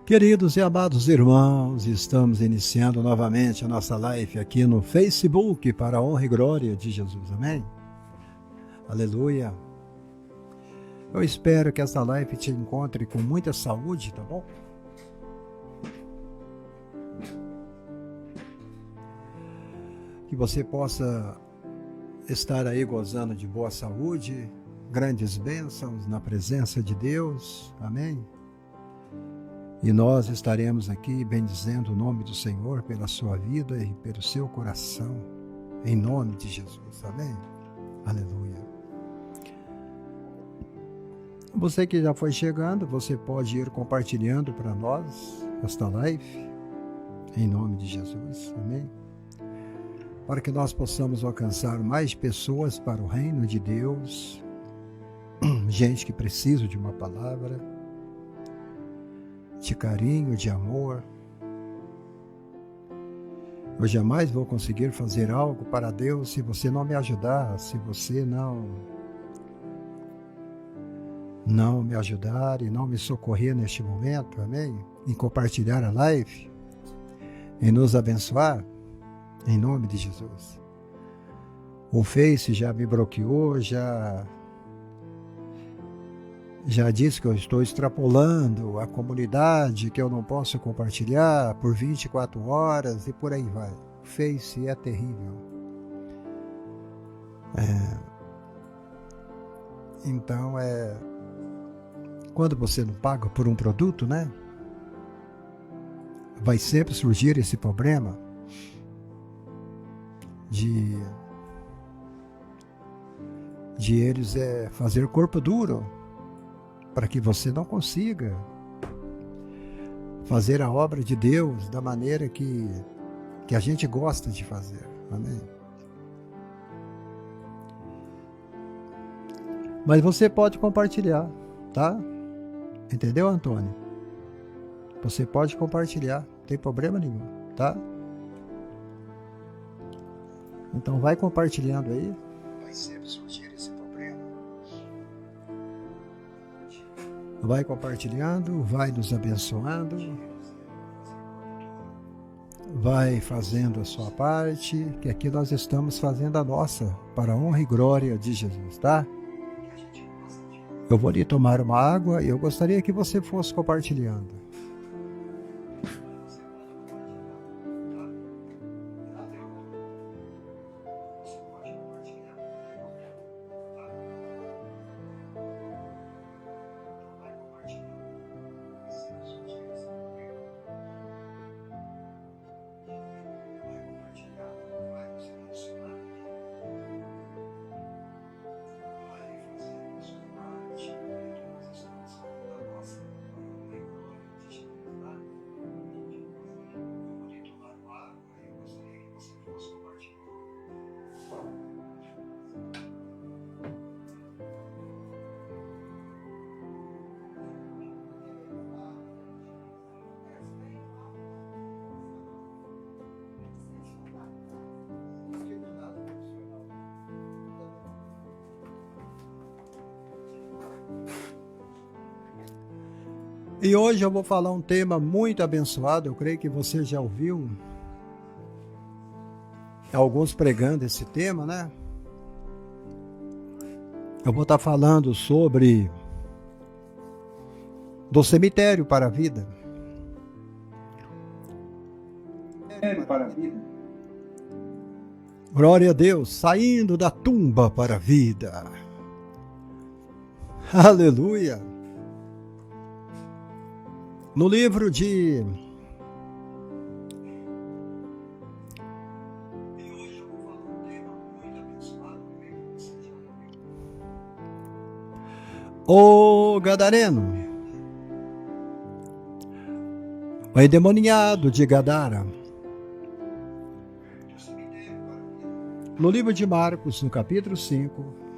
Queridos e amados irmãos, estamos iniciando novamente a nossa live aqui no Facebook para a honra e glória de Jesus, amém? Aleluia! Eu espero que essa live te encontre com muita saúde, tá bom? Que você possa estar aí gozando de boa saúde, grandes bênçãos na presença de Deus, amém? E nós estaremos aqui bendizendo o nome do Senhor pela sua vida e pelo seu coração, em nome de Jesus, amém? Aleluia. Você que já foi chegando, você pode ir compartilhando para nós esta live, em nome de Jesus, amém? Para que nós possamos alcançar mais pessoas para o reino de Deus, gente que precisa de uma palavra, de carinho, de amor. Eu jamais vou conseguir fazer algo para Deus se você não me ajudar, se você não me ajudar e não me socorrer neste momento, amém? Em compartilhar a live, em nos abençoar, em nome de Jesus. O Face já me bloqueou, já disse que eu estou extrapolando a comunidade, que eu não posso compartilhar por 24 horas e por aí vai. O Face é terrível. Então, quando você não paga por um produto, né? Vai sempre surgir esse problema de eles fazer corpo duro, para que você não consiga fazer a obra de Deus da maneira que a gente gosta de fazer, amém? Mas você pode compartilhar, tá? Entendeu, Antônio? Você pode compartilhar, não tem problema nenhum, tá? Então vai compartilhando aí. Vai sempre surgir esse problema. Vai compartilhando, vai nos abençoando, vai fazendo a sua parte, que aqui nós estamos fazendo a nossa, para a honra e glória de Jesus, tá? Eu vou ali tomar uma água e eu gostaria que você fosse compartilhando. E hoje eu vou falar um tema muito abençoado, eu creio que você já ouviu alguns pregando esse tema, né? Eu vou estar falando sobre do cemitério para a vida. Glória a Deus, saindo da tumba para a vida. Aleluia. No livro de O Gadareno, o endemoniado de Gadara. No livro de Marcos, no capítulo 5,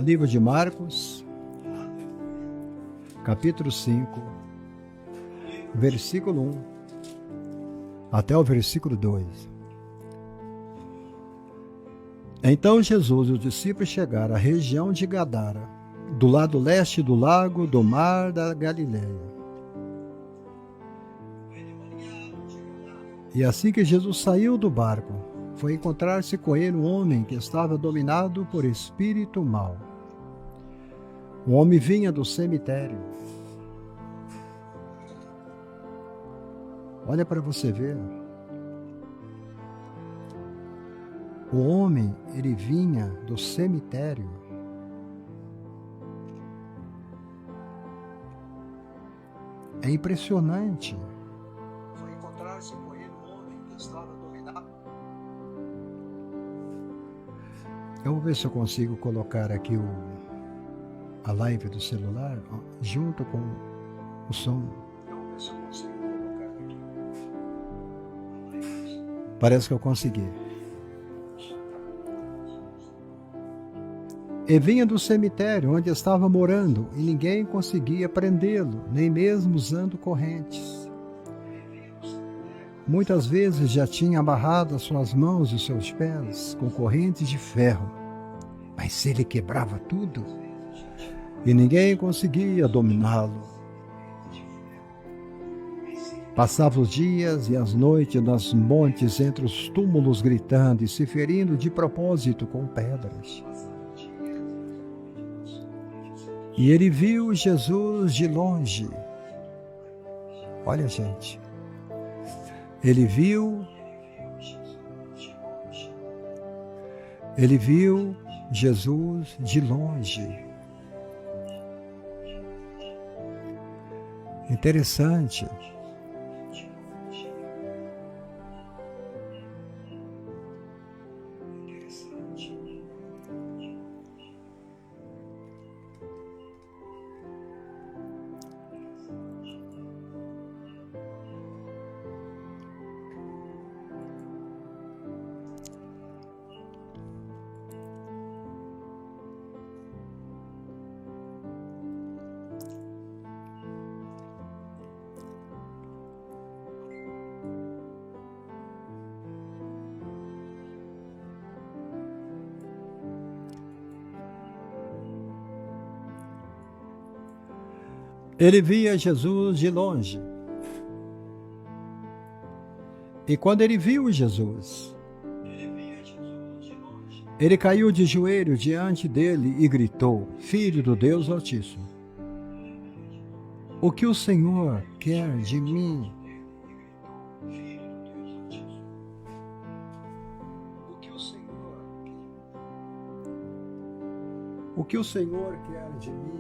livro de Marcos, capítulo 5, versículo 1 até o versículo 2. Então Jesus e os discípulos chegaram à região de Gadara, do lado leste do lago do mar da Galileia. E assim que Jesus saiu do barco, foi encontrar-se com ele um homem que estava dominado por espírito mau. O homem vinha do cemitério. Olha para você ver. O homem, ele vinha do cemitério. É impressionante. Foi encontrar-se com ele um homem que estava dominado. Eu vou ver se eu consigo colocar aqui a live do celular junto com o som. Eu vou ver se eu consigo colocar aqui. Parece que eu consegui. E vinha do cemitério onde estava morando, e ninguém conseguia prendê-lo, nem mesmo usando correntes. Muitas vezes já tinha amarrado as suas mãos e seus pés com correntes de ferro, mas ele quebrava tudo, e ninguém conseguia dominá-lo. Passava os dias e as noites nos montes entre os túmulos gritando e se ferindo de propósito com pedras. E ele viu Jesus de longe. Olha, gente. Ele viu Jesus de longe. Interessante. Ele via Jesus de longe. E quando ele viu Jesus, ele caiu de joelho diante dele e gritou: Filho do Deus Altíssimo, o que o Senhor quer de mim? O que o Senhor quer de mim?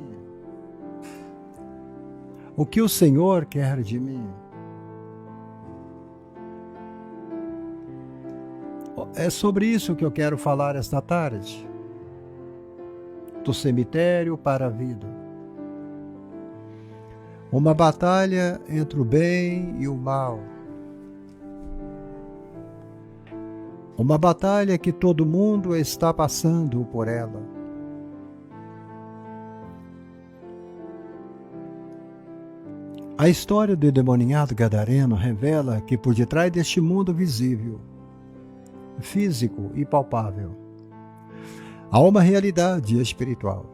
O que o Senhor quer de mim? É sobre isso que eu quero falar esta tarde. Do cemitério para a vida. Uma batalha entre o bem e o mal. Uma batalha que todo mundo está passando por ela. A história do endemoniado gadareno revela que por detrás deste mundo visível, físico e palpável, há uma realidade espiritual.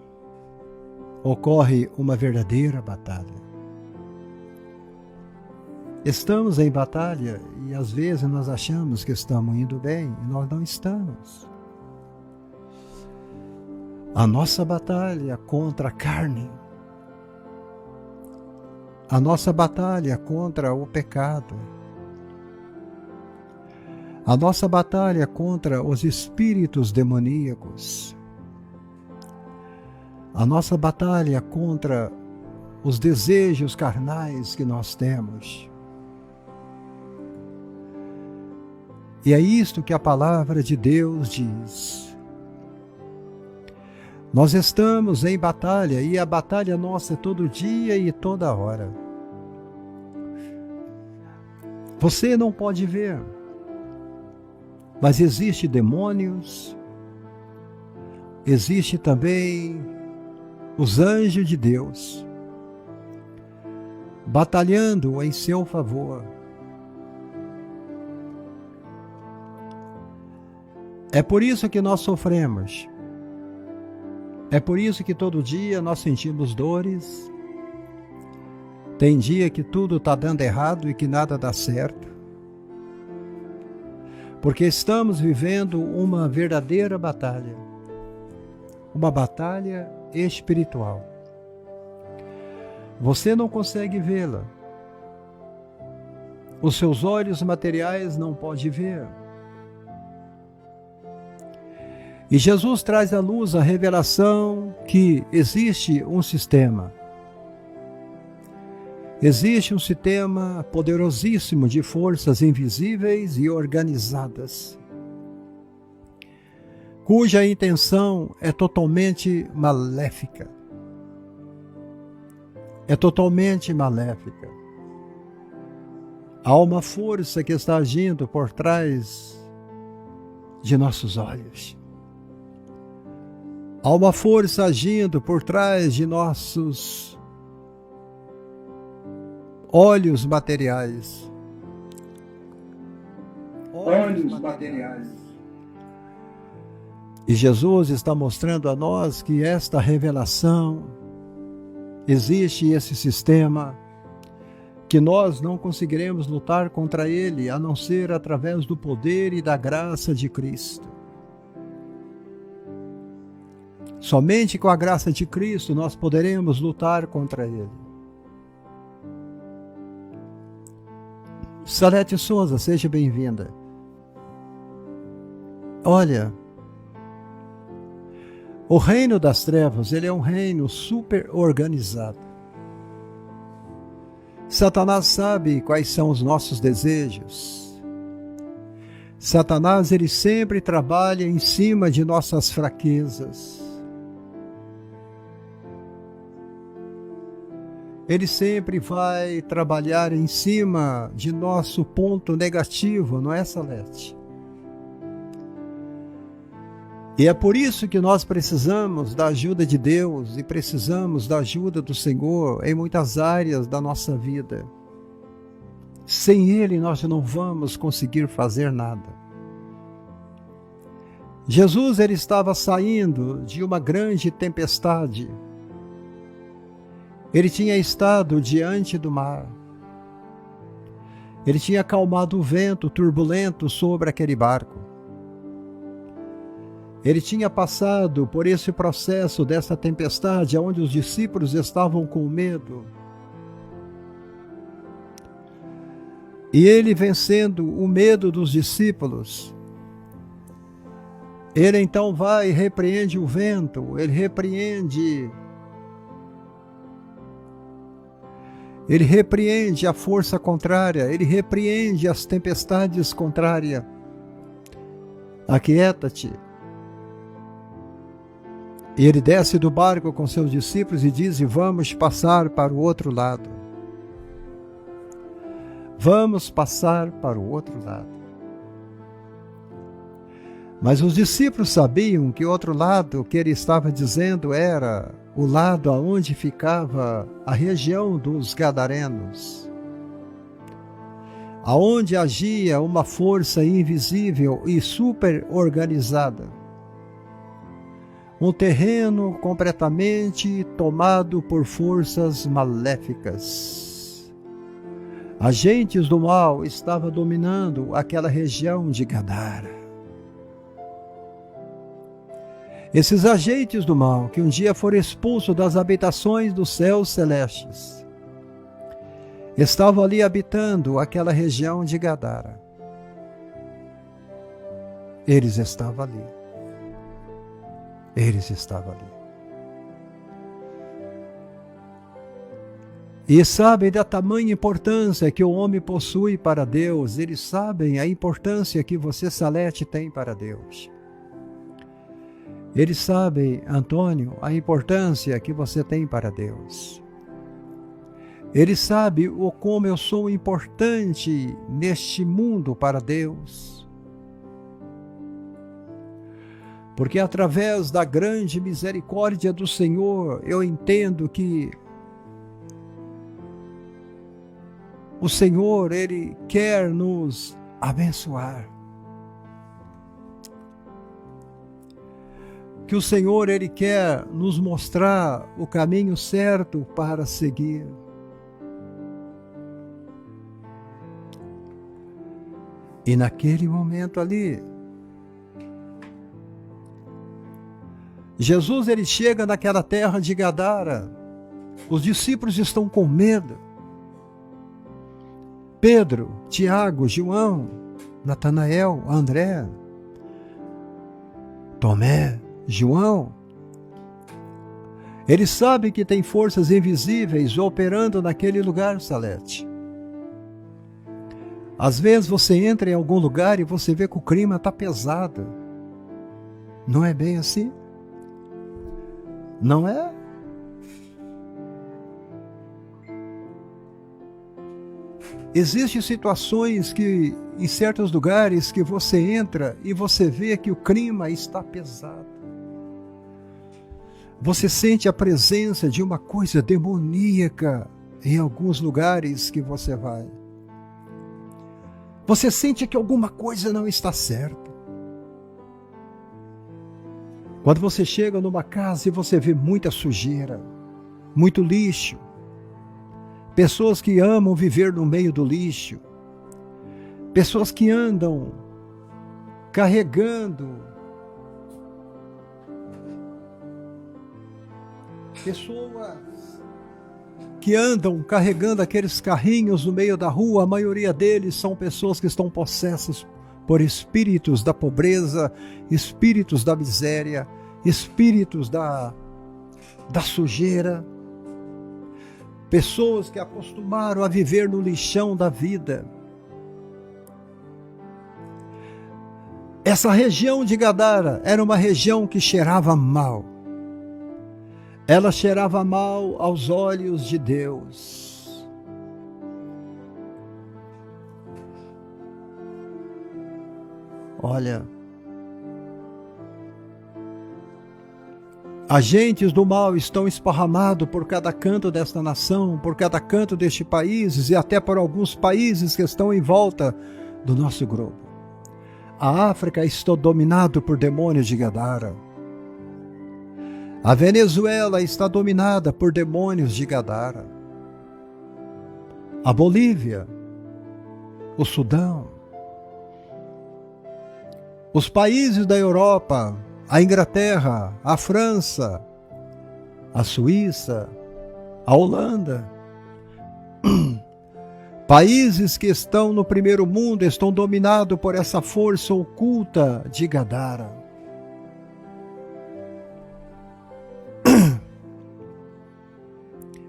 Ocorre uma verdadeira batalha. Estamos em batalha e às vezes nós achamos que estamos indo bem e nós não estamos. A nossa batalha contra a carne, a nossa batalha contra o pecado, a nossa batalha contra os espíritos demoníacos, a nossa batalha contra os desejos carnais que nós temos. E é isto que a palavra de Deus diz. Nós estamos em batalha e a batalha nossa é todo dia e toda hora. Você não pode ver, mas existe demônios, existe também os anjos de Deus, batalhando em seu favor. É por isso que nós sofremos. É por isso que todo dia nós sentimos dores. Tem dia que tudo está dando errado e que nada dá certo. Porque estamos vivendo uma verdadeira batalha. Uma batalha espiritual. Você não consegue vê-la. Os seus olhos materiais não podem ver. E Jesus traz à luz a revelação que existe um sistema. Existe um sistema poderosíssimo de forças invisíveis e organizadas, cuja intenção é totalmente maléfica. É totalmente maléfica. Há uma força que está agindo por trás de nossos olhos. Há uma força agindo por trás de nossos olhos materiais. Olhos materiais. E Jesus está mostrando a nós que esta revelação, existe esse sistema, que nós não conseguiremos lutar contra ele, a não ser através do poder e da graça de Cristo. Somente com a graça de Cristo nós poderemos lutar contra ele. Salete Souza, seja bem-vinda. Olha, o reino das trevas, ele é um reino super organizado. Satanás sabe quais são os nossos desejos. Satanás, ele sempre trabalha em cima de nossas fraquezas. Ele sempre vai trabalhar em cima de nosso ponto negativo, não é, Salete? E é por isso que nós precisamos da ajuda de Deus e precisamos da ajuda do Senhor em muitas áreas da nossa vida. Sem Ele nós não vamos conseguir fazer nada. Jesus, ele estava saindo de uma grande tempestade. Ele tinha estado diante do mar. Ele tinha acalmado o vento turbulento sobre aquele barco. Ele tinha passado por esse processo dessa tempestade, onde os discípulos estavam com medo. E ele, vencendo o medo dos discípulos, ele então vai e repreende o vento, ele repreende a força contrária, ele repreende as tempestades contrárias. Aquieta-te. E ele desce do barco com seus discípulos e diz: vamos passar para o outro lado. Vamos passar para o outro lado. Mas os discípulos sabiam que o outro lado que ele estava dizendo era o lado aonde ficava a região dos Gadarenos, aonde agia uma força invisível e super organizada. Um terreno completamente tomado por forças maléficas. Agentes do mal estavam dominando aquela região de Gadara. Esses agentes do mal, que um dia foram expulsos das habitações dos céus celestes, estavam ali habitando aquela região de Gadara. Eles estavam ali. Eles estavam ali. E sabem da tamanha importância que o homem possui para Deus. Eles sabem a importância que você, Salete, tem para Deus. Eles sabem, Antônio, a importância que você tem para Deus. Eles sabem como eu sou importante neste mundo para Deus. Porque através da grande misericórdia do Senhor, eu entendo que o Senhor, Ele quer nos abençoar. que o Senhor, Ele quer nos mostrar o caminho certo para seguir. E naquele momento ali, Jesus, Ele chega naquela terra de Gadara. Os discípulos estão com medo. Pedro, Tiago, João, Natanael, André, Tomé, João. Eles sabem que tem forças invisíveis operando naquele lugar, Salete. Às vezes você entra em algum lugar e você vê que o clima está pesado. Não é bem assim? Não é? Existem situações que, em certos lugares, que você entra e você vê que o clima está pesado. Você sente a presença de uma coisa demoníaca em alguns lugares que você vai. Você sente que alguma coisa não está certa. Quando você chega numa casa e você vê muita sujeira, muito lixo, pessoas que amam viver no meio do lixo, pessoas que andam carregando, aqueles carrinhos no meio da rua. A maioria deles são pessoas que estão possessas por espíritos da pobreza, espíritos da miséria, espíritos da sujeira. Pessoas que acostumaram a viver no lixão da vida. Essa região de Gadara era uma região que cheirava mal. Ela cheirava mal aos olhos de Deus. Olha, agentes do mal estão esparramados por cada canto desta nação, por cada canto deste país e até por alguns países que estão em volta do nosso globo. A África está dominada por demônios de Gadara. A Venezuela está dominada por demônios de Gadara. A Bolívia, o Sudão, os países da Europa, a Inglaterra, a França, a Suíça, a Holanda. Países que estão no primeiro mundo estão dominados por essa força oculta de Gadara.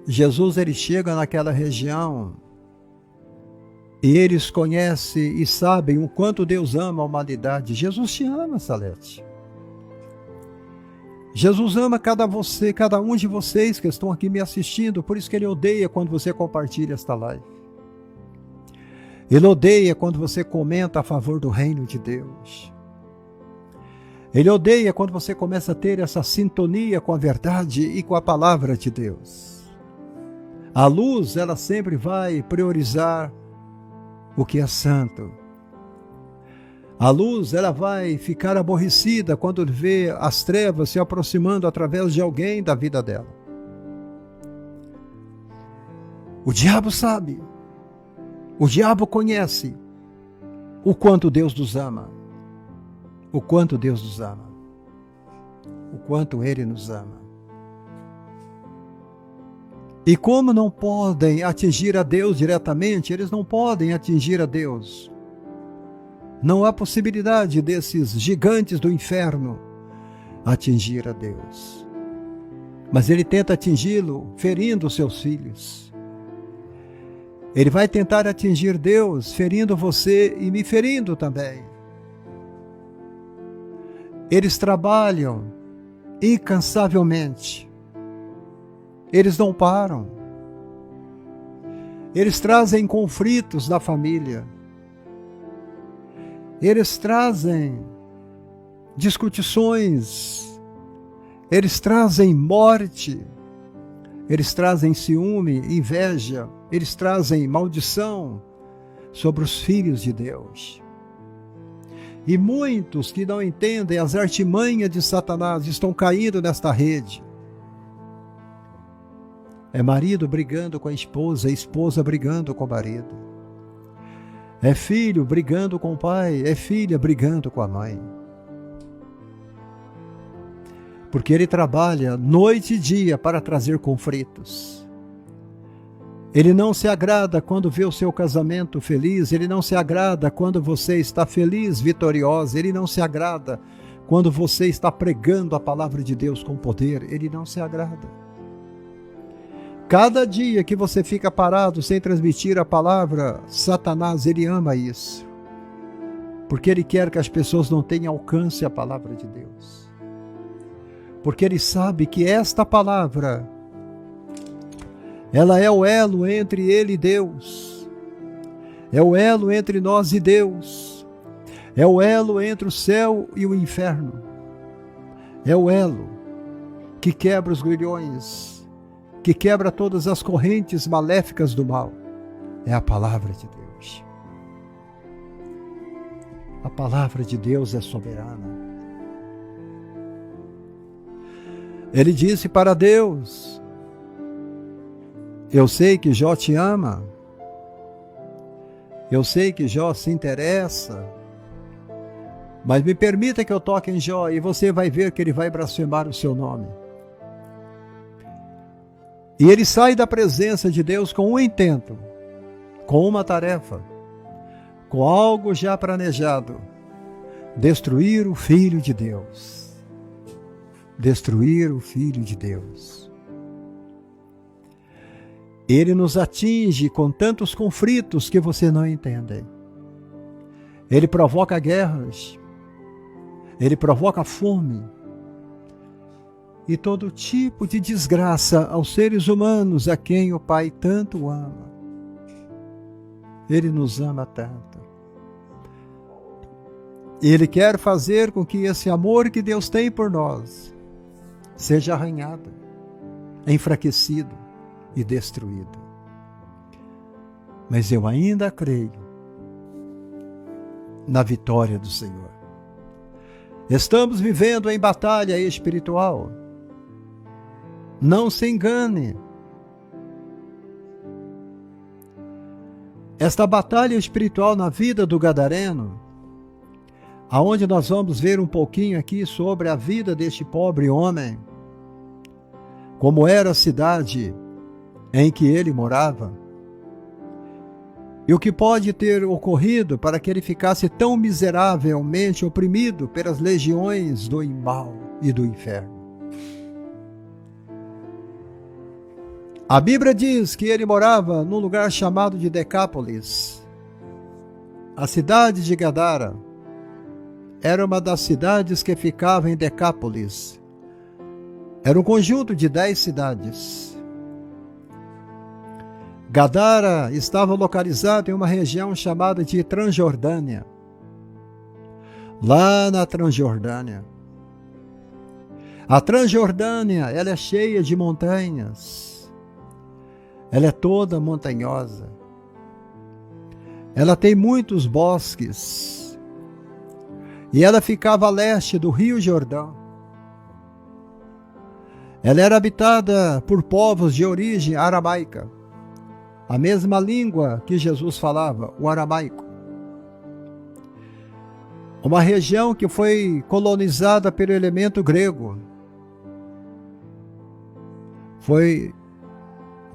Jesus, ele chega naquela região e eles conhecem e sabem o quanto Deus ama a humanidade. Jesus te ama, Salete. Jesus ama cada um de vocês que estão aqui me assistindo, por isso que Ele odeia quando você compartilha esta live. Ele odeia quando você comenta a favor do reino de Deus. Ele odeia quando você começa a ter essa sintonia com a verdade e com a palavra de Deus. A luz, ela sempre vai priorizar o que é santo. A luz, ela vai ficar aborrecida quando vê as trevas se aproximando através de alguém da vida dela. O diabo sabe, o diabo conhece o quanto Deus nos ama, o quanto Deus nos ama, o quanto Ele nos ama. E como não podem atingir a Deus diretamente, eles não podem atingir a Deus. Não há possibilidade desses gigantes do inferno atingir a Deus. Mas ele tenta atingi-lo ferindo seus filhos. Ele vai tentar atingir Deus ferindo você e me ferindo também. Eles trabalham incansavelmente. Eles não param. Eles trazem conflitos na família. Eles trazem discussões. Eles trazem morte. Eles trazem ciúme, inveja. Eles trazem maldição sobre os filhos de Deus. E muitos que não entendem as artimanhas de Satanás estão caindo nesta rede. É marido brigando com a esposa brigando com o marido. É filho brigando com o pai, é filha brigando com a mãe. Porque ele trabalha noite e dia para trazer conflitos. Ele não se agrada quando vê o seu casamento feliz, ele não se agrada quando você está feliz, vitoriosa, ele não se agrada quando você está pregando a palavra de Deus com poder, ele não se agrada. Cada dia que você fica parado sem transmitir a palavra, Satanás, ele ama isso. Porque ele quer que as pessoas não tenham alcance à palavra de Deus. Porque ele sabe que esta palavra, ela é o elo entre ele e Deus. É o elo entre nós e Deus. É o elo entre o céu e o inferno. É o elo que quebra os grilhões, que quebra todas as correntes maléficas do mal. É a palavra de Deus. A palavra de Deus é soberana. Ele disse para Deus: eu sei que Jó te ama, eu sei que Jó se interessa, mas me permita que eu toque em Jó e você vai ver que ele vai blasfemar o seu nome. E ele sai da presença de Deus com um intento, com uma tarefa, com algo já planejado: destruir o Filho de Deus. Destruir o Filho de Deus. Ele nos atinge com tantos conflitos que você não entende. Ele provoca guerras, ele provoca fome e todo tipo de desgraça aos seres humanos a quem o Pai tanto ama. Ele nos ama tanto. E Ele quer fazer com que esse amor que Deus tem por nós seja arranhado, enfraquecido e destruído. Mas eu ainda creio na vitória do Senhor. Estamos vivendo em batalha espiritual. Não se engane. Esta batalha espiritual na vida do gadareno, aonde nós vamos ver um pouquinho aqui sobre a vida deste pobre homem, como era a cidade em que ele morava, e o que pode ter ocorrido para que ele ficasse tão miseravelmente oprimido pelas legiões do mal e do inferno. A Bíblia diz que ele morava num lugar chamado de Decápolis. A cidade de Gadara era uma das cidades que ficava em Decápolis. Era um conjunto de 10 cidades. Gadara estava localizado em uma região chamada de Transjordânia. Lá na Transjordânia. A Transjordânia, ela é cheia de montanhas. Ela é toda montanhosa. Ela tem muitos bosques. E ela ficava a leste do Rio Jordão. Ela era habitada por povos de origem aramaica. A mesma língua que Jesus falava, o aramaico. Uma região que foi colonizada pelo elemento grego. Foi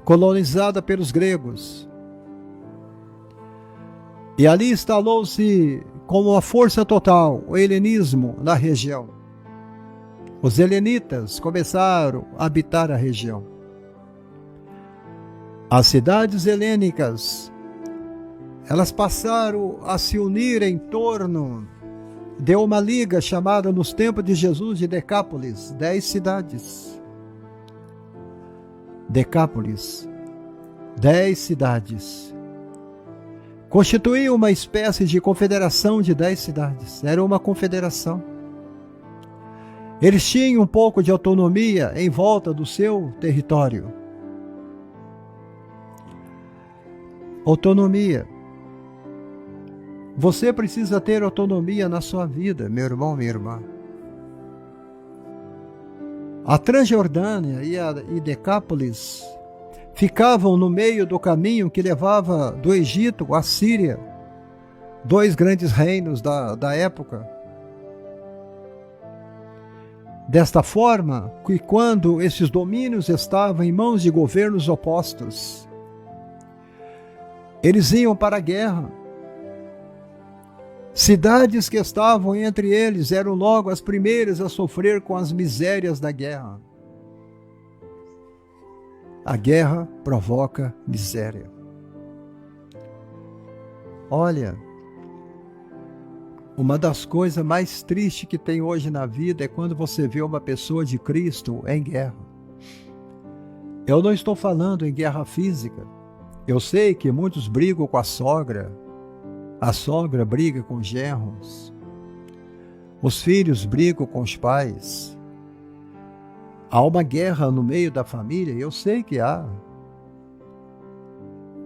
colonizada pelos gregos. E ali instalou-se como uma força total o helenismo na região. Os helenitas começaram a habitar a região. As cidades helênicas, elas passaram a se unir em torno de uma liga chamada nos tempos de Jesus de Decápolis, 10 cidades. Decápolis, 10 cidades. Constituía uma espécie de confederação de 10 cidades. Era uma confederação. Eles tinham um pouco de autonomia em volta do seu território. Autonomia. Você precisa ter autonomia na sua vida, meu irmão, minha irmã. A Transjordânia e Decápolis ficavam no meio do caminho que levava do Egito à Síria, dois grandes reinos da época. Desta forma, que quando esses domínios estavam em mãos de governos opostos, eles iam para a guerra. Cidades que estavam entre eles eram logo as primeiras a sofrer com as misérias da guerra. A guerra provoca miséria. Olha, uma das coisas mais tristes que tem hoje na vida é quando você vê uma pessoa de Cristo em guerra. Eu não estou falando em guerra física. Eu sei que muitos brigam com a sogra briga com os genros, os filhos brigam com os pais. Há uma guerra no meio da família, eu sei que há.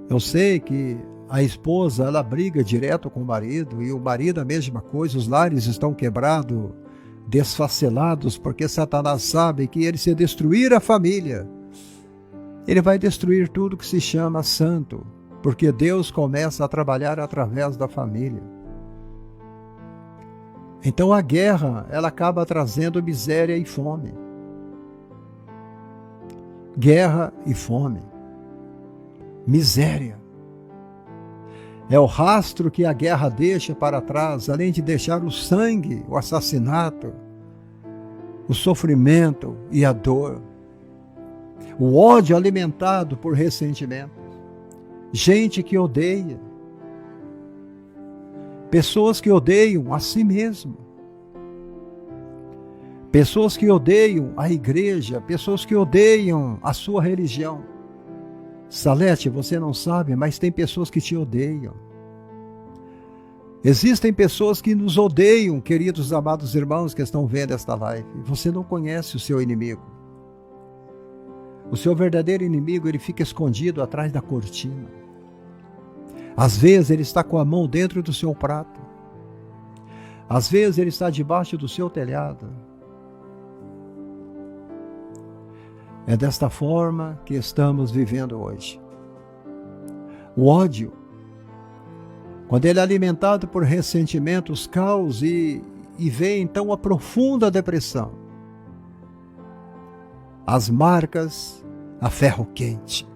Eu sei que a esposa, ela briga direto com o marido, e o marido a mesma coisa, os lares estão quebrados, desfacelados, porque Satanás sabe que ele, se destruir a família, ele vai destruir tudo que se chama santo, porque Deus começa a trabalhar através da família. Então a guerra, ela acaba trazendo miséria e fome. Guerra e fome. Miséria. É o rastro que a guerra deixa para trás, além de deixar o sangue, o assassinato, o sofrimento e a dor. O ódio alimentado por ressentimento. Gente que odeia. Pessoas que odeiam a si mesmo. Pessoas que odeiam a igreja. Pessoas que odeiam a sua religião. Salete, você não sabe, mas tem pessoas que te odeiam. Existem pessoas que nos odeiam, queridos amados irmãos que estão vendo esta live. Você não conhece o seu inimigo. O seu verdadeiro inimigo, ele fica escondido atrás da cortina. Às vezes ele está com a mão dentro do seu prato. Às vezes ele está debaixo do seu telhado. É desta forma que estamos vivendo hoje. O ódio, quando ele é alimentado por ressentimentos, caos e vem então a profunda depressão. As marcas a ferro quente.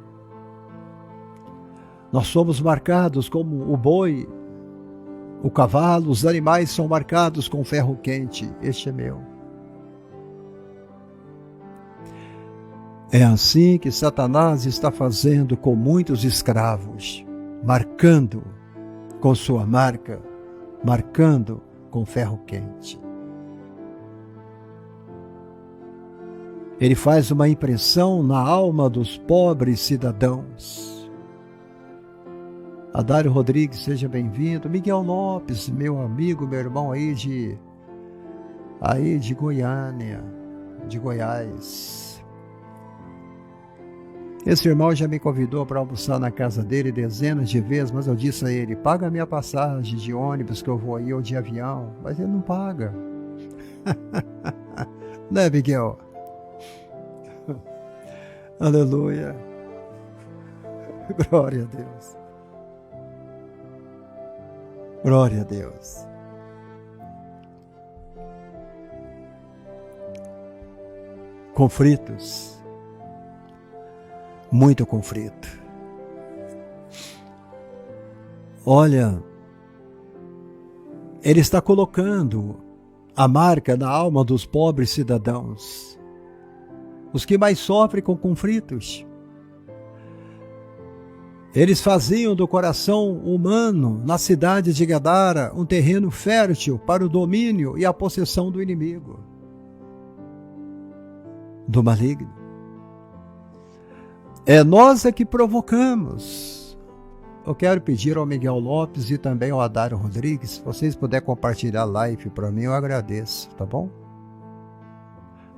Nós somos marcados como o boi, o cavalo, os animais são marcados com ferro quente. Este é meu. É assim que Satanás está fazendo com muitos escravos, marcando com sua marca, marcando com ferro quente. Ele faz uma impressão na alma dos pobres cidadãos. Adário Rodrigues, seja bem-vindo. Miguel Lopes, meu amigo, meu irmão aí de Goiânia, de Goiás. Esse irmão já me convidou para almoçar na casa dele dezenas de vezes, mas eu disse a ele, paga a minha passagem de ônibus que eu vou aí, ou de avião. Mas ele não paga. Né, Miguel? Aleluia. Glória a Deus. Glória a Deus. Conflitos. Muito conflito. Olha, ele está colocando a marca na alma dos pobres cidadãos, os que mais sofrem com conflitos. Eles faziam do coração humano, na cidade de Gadara, um terreno fértil para o domínio e a possessão do inimigo, do maligno. É nós que provocamos. Eu quero pedir ao Miguel Lopes e também ao Adário Rodrigues, se vocês puderem compartilhar a live para mim, eu agradeço, tá bom?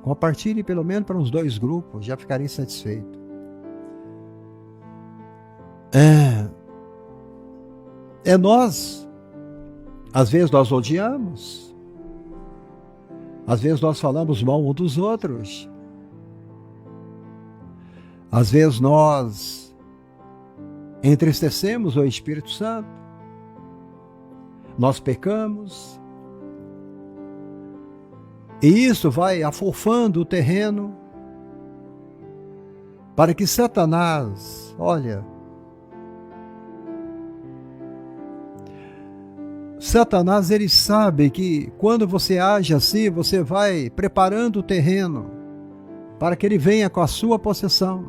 Compartilhe pelo menos para uns 2 grupos, já ficarei satisfeito. É nós Às vezes nós odiamos. Às vezes nós falamos mal um dos outros. Às vezes nós entristecemos o Espírito Santo. Nós pecamos. E isso vai afofando o terreno para que Satanás, olha, Satanás, ele sabe que quando você age assim, você vai preparando o terreno para que ele venha com a sua possessão.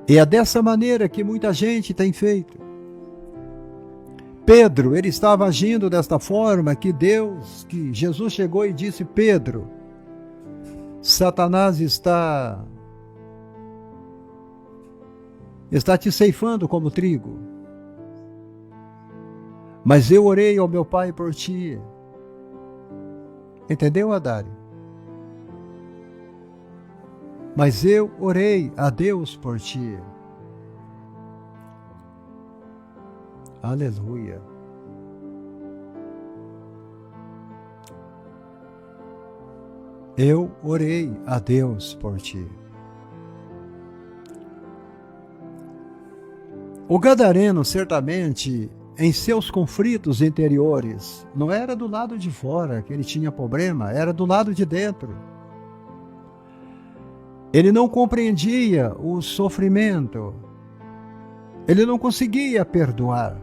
E é dessa maneira que muita gente tem feito. Pedro, ele estava agindo desta forma que Jesus chegou e disse: Pedro, Satanás está te ceifando como trigo. Mas eu orei ao meu Pai por ti. Entendeu, Adário? Mas eu orei a Deus por ti. Aleluia. Eu orei a Deus por ti. O gadareno, certamente, em seus conflitos interiores, não era do lado de fora que ele tinha problema, era do lado de dentro. Ele não compreendia o sofrimento. Ele não conseguia perdoar.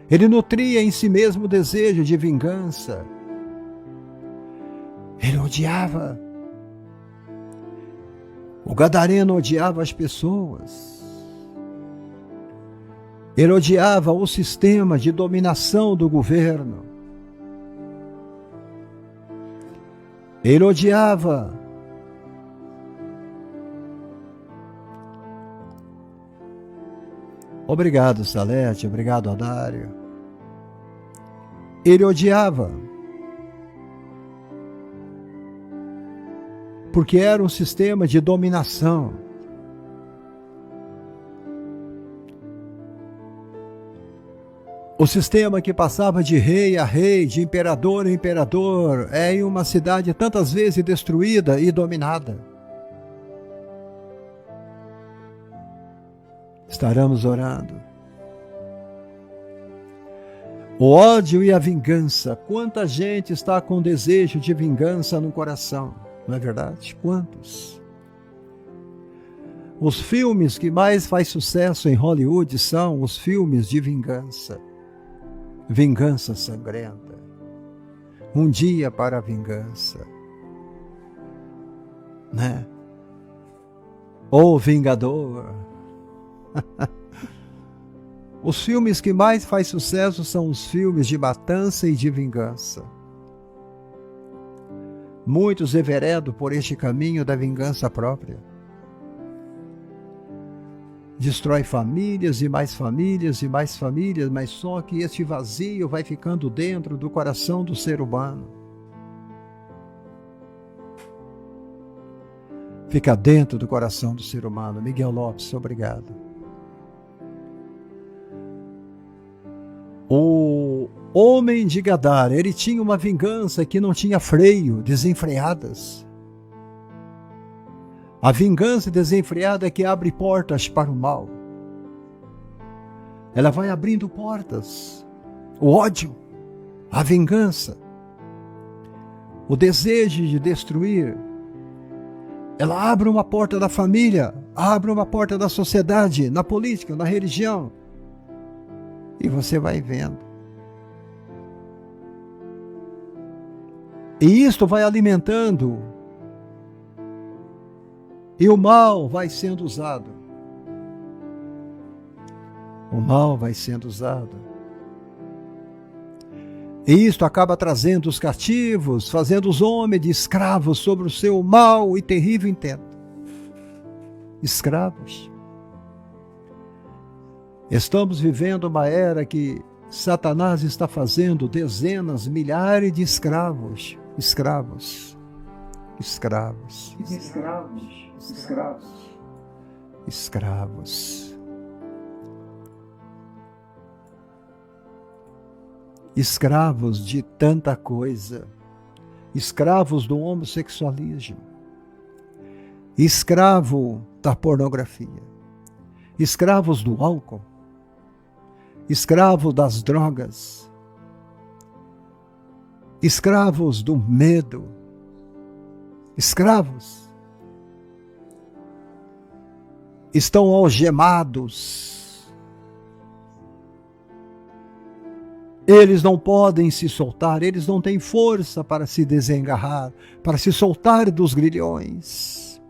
Ele nutria em si mesmo o desejo de vingança. Ele odiava. O gadareno odiava as pessoas. Ele odiava o sistema de dominação do governo. Ele odiava Obrigado, Salete. Obrigado, Adário. Ele odiava. Porque era um sistema de dominação. O sistema que passava de rei a rei, de imperador a imperador, é em uma cidade tantas vezes destruída e dominada. Estaremos orando. O ódio e a vingança. Quanta gente está com desejo de vingança no coração, não é verdade? Quantos? Os filmes que mais faz sucesso em Hollywood são os filmes de vingança. Vingança sangrenta. Um dia para a vingança. Né? O Vingador. Os filmes que mais faz sucesso são os filmes de matança e de vingança. Muitos enveredam por este caminho da vingança própria. Destrói famílias e mais famílias e mais famílias, mas só que este vazio vai ficando dentro do coração do ser humano. Fica dentro do coração do ser humano. Miguel Lopes, obrigado. O homem de Gadara, ele tinha uma vingança que não tinha freio, desenfreadas. A vingança desenfreada é que abre portas para o mal. Ela vai abrindo portas. O ódio, a vingança, o desejo de destruir. Ela abre uma porta da família, abre uma porta da sociedade, na política, na religião. E você vai vendo. E isto vai alimentando. E o mal vai sendo usado. O mal vai sendo usado. E isto acaba trazendo os cativos, fazendo os homens de escravos sobre o seu mau e terrível intento. Escravos. Estamos vivendo uma era que Satanás está fazendo dezenas, milhares de escravos. Escravos. Escravos. Escravos. Escravos. Escravos. escravos de tanta coisa, escravos do homossexualismo, escravo da pornografia, escravos do álcool, escravos das drogas, escravos do medo, escravos. Estão algemados. Eles não podem se soltar, eles não têm força para se desengarrar, para se soltar dos grilhões.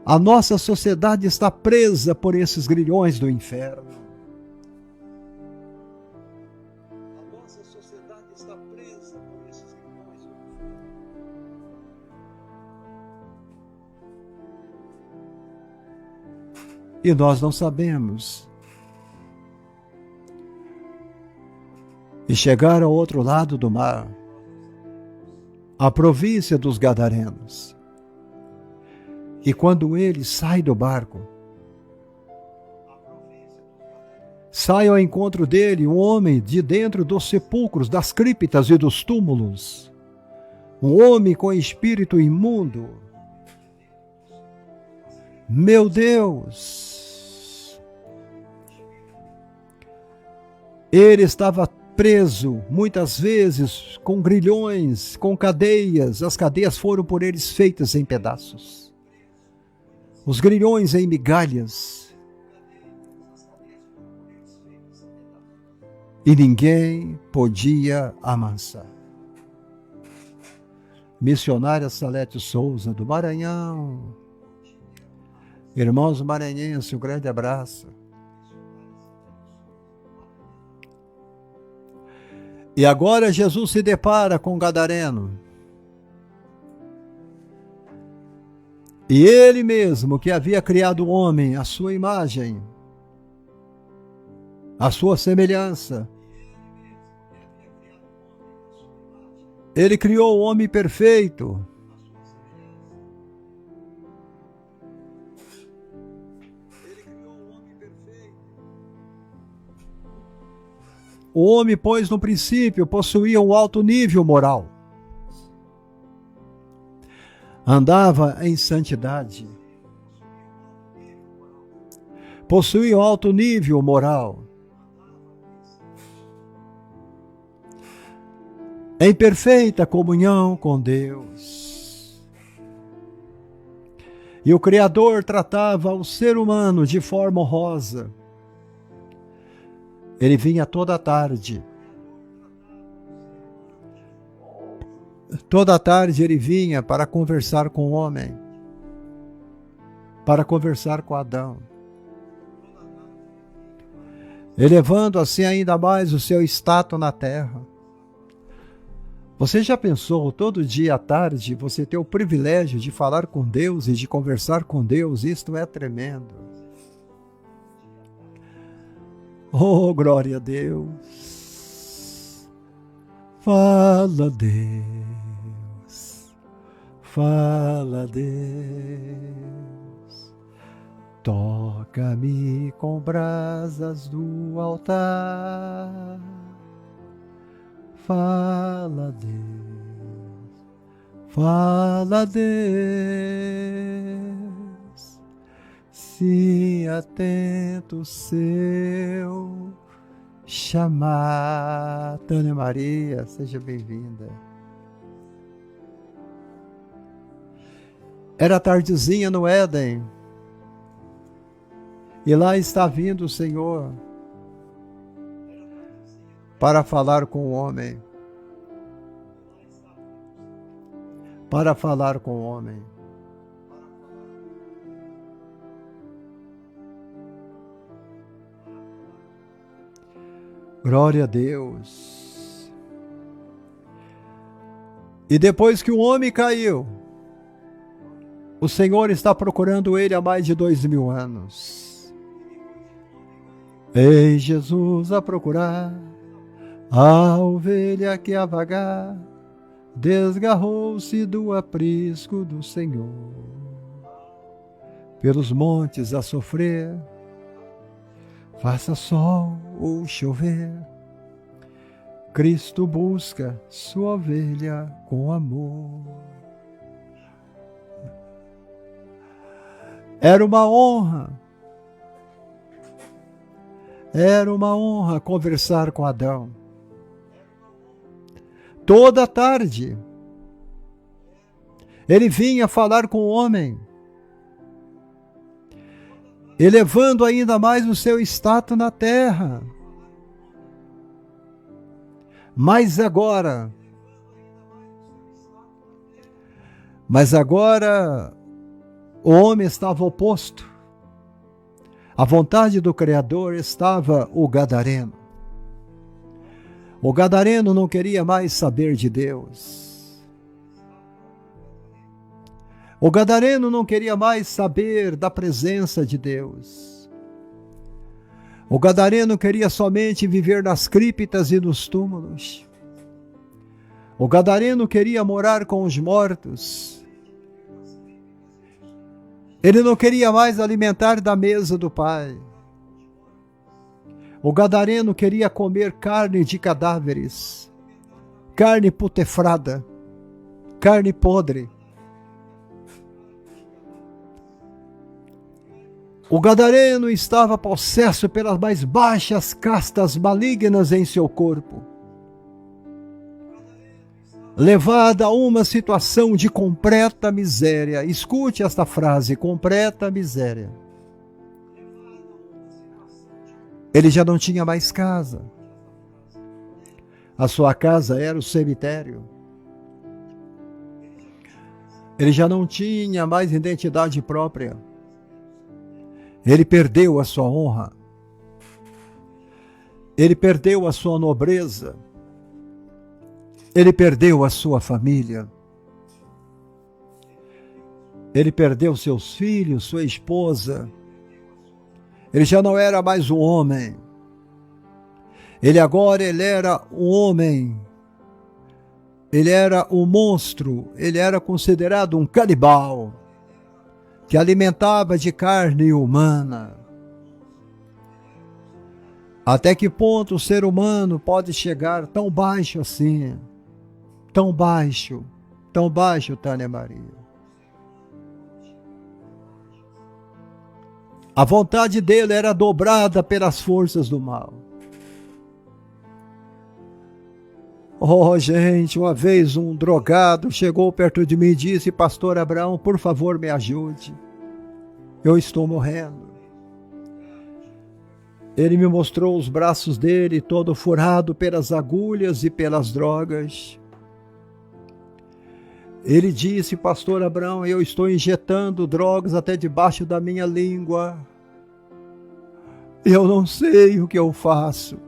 A nossa sociedade está presa por esses grilhões do inferno. A nossa sociedade está presa por esses grilhões do inferno. E nós não sabemos. E chegar ao outro lado do mar, a província dos Gadarenos. E quando ele sai do barco, sai ao encontro dele um homem de dentro dos sepulcros, das criptas e dos túmulos. Um homem com espírito imundo. Meu Deus! Ele estava preso, muitas vezes, com grilhões, com cadeias. As cadeias foram por eles feitas em pedaços. Os grilhões em migalhas. E ninguém podia amansar. Missionária Salete Souza, do Maranhão. Irmãos maranhenses, um grande abraço. E agora Jesus se depara com o Gadareno. E ele mesmo, que havia criado o homem à sua imagem, à sua semelhança, ele criou o homem perfeito. O homem, pois, no princípio, possuía um alto nível moral. Andava em santidade. Possuía um alto nível moral. Em perfeita comunhão com Deus. E o Criador tratava o ser humano de forma honrosa. Ele vinha toda tarde. Toda tarde ele vinha para conversar com o homem. Para conversar com Adão. Elevando assim ainda mais o seu status na terra. Você já pensou, todo dia à tarde, você ter o privilégio de falar com Deus e de conversar com Deus? Isto é tremendo. Oh, glória a Deus. Fala, Deus. Fala, Deus. Toca-me com brasas do altar. Fala, Deus. Fala, Deus. Se atento o seu chamar. Tânia Maria, seja bem-vinda. Era tardezinha no Éden. E lá está vindo o Senhor para falar com o homem. Para falar com o homem. Glória a Deus. E depois que o homem caiu, o Senhor está procurando ele há mais de 2000 anos. Ei, Jesus a procurar, a ovelha que a vagar, desgarrou-se do aprisco do Senhor. Pelos montes a sofrer, faça sol ou chover, Cristo busca sua ovelha com amor. Era uma honra conversar com Adão. Toda tarde, ele vinha falar com o homem, elevando ainda mais o seu status na terra. Mas agora, o homem estava oposto. A vontade do Criador estava o gadareno. O gadareno não queria mais saber de Deus. O gadareno não queria mais saber da presença de Deus. O gadareno queria somente viver nas criptas e nos túmulos. O gadareno queria morar com os mortos. Ele não queria mais alimentar da mesa do Pai. O gadareno queria comer carne de cadáveres, carne putefrada, carne podre. O gadareno estava possesso pelas mais baixas castas malignas em seu corpo, levado a uma situação de completa miséria. Escute esta frase: completa miséria. Ele já não tinha mais casa. A sua casa era o cemitério. Ele já não tinha mais identidade própria. Ele perdeu a sua honra. Ele perdeu a sua nobreza. Ele perdeu a sua família. Ele perdeu seus filhos, sua esposa. Ele já não era mais um homem. Ele era um homem. Ele era um monstro. Ele era considerado um canibal, que alimentava de carne humana. Até que ponto o ser humano pode chegar tão baixo assim? Tão baixo, Tânia Maria. A vontade dele era dobrada pelas forças do mal. Oh, gente, uma vez um drogado chegou perto de mim e disse: Pastor Abraão, por favor, me ajude. Eu estou morrendo. Ele me mostrou os braços dele, todo furado pelas agulhas e pelas drogas. Ele disse: Pastor Abraão, eu estou injetando drogas até debaixo da minha língua. Eu não sei o que eu faço.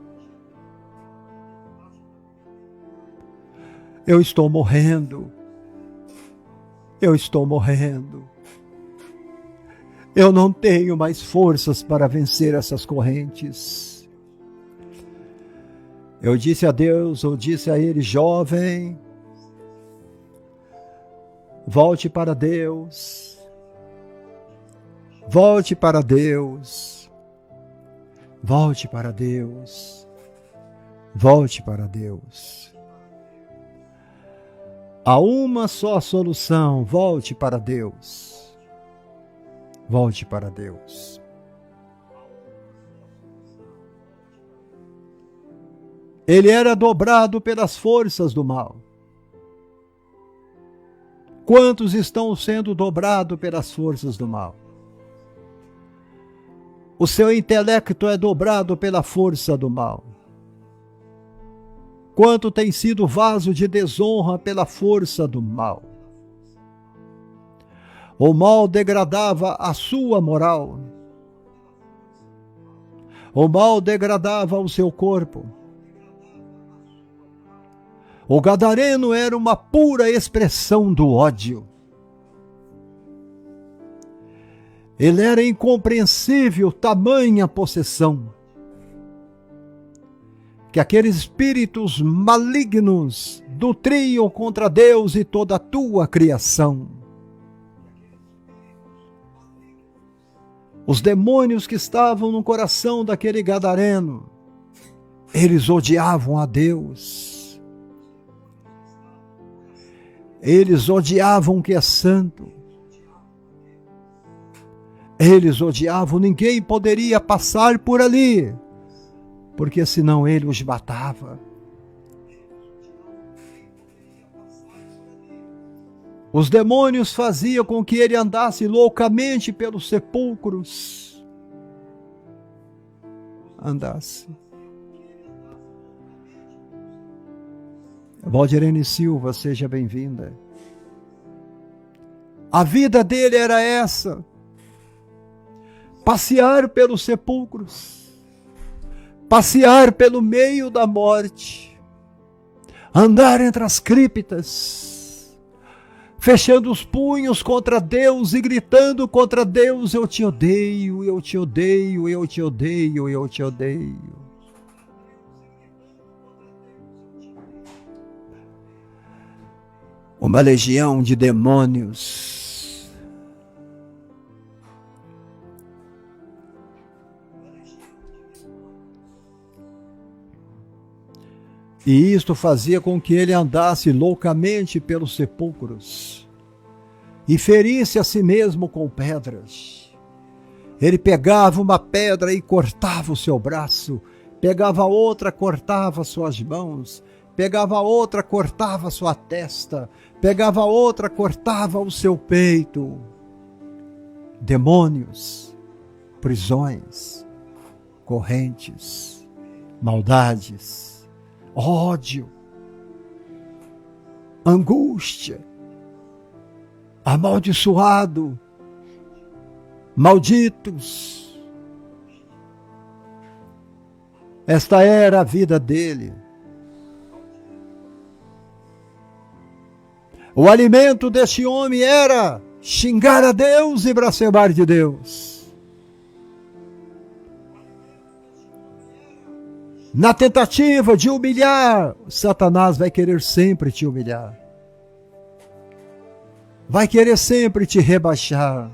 Eu estou morrendo. Eu estou morrendo. Eu não tenho mais forças para vencer essas correntes. Eu disse a Deus, eu disse a ele: jovem, volte para Deus. Volte para Deus. Volte para Deus. Volte para Deus. Há uma só solução: volte para Deus. Volte para Deus. Ele era dobrado pelas forças do mal. Quantos estão sendo dobrados pelas forças do mal? O seu intelecto é dobrado pela força do mal. Quanto tem sido vaso de desonra pela força do mal? O mal degradava a sua moral. O mal degradava o seu corpo. O gadareno era uma pura expressão do ódio. Ele era incompreensível tamanha possessão que aqueles espíritos malignos nutriam contra Deus e toda a tua criação. Os demônios que estavam no coração daquele gadareno Eles odiavam a Deus. Eles odiavam o que é santo. Eles odiavam, ninguém poderia passar por ali, porque senão ele os matava. Os demônios faziam com que ele andasse loucamente pelos sepulcros. Andasse. Valdirene Silva, seja bem-vinda. A vida dele era essa. Passear pelos sepulcros. Passear pelo meio da morte. Andar entre as criptas. Fechando os punhos contra Deus e gritando contra Deus: eu te odeio, eu te odeio, eu te odeio, eu te odeio. Uma legião de demônios. E isto fazia com que ele andasse loucamente pelos sepulcros e ferisse a si mesmo com pedras. Ele pegava uma pedra e cortava o seu braço, pegava outra, cortava suas mãos, pegava outra, cortava sua testa, pegava outra, cortava o seu peito. Demônios, prisões, correntes, maldades, ódio, angústia, amaldiçoado, malditos. Esta era a vida dele. O alimento deste homem era xingar a Deus e blasfemar de Deus. Na tentativa de humilhar, Satanás vai querer sempre te humilhar. Vai querer sempre te rebaixar.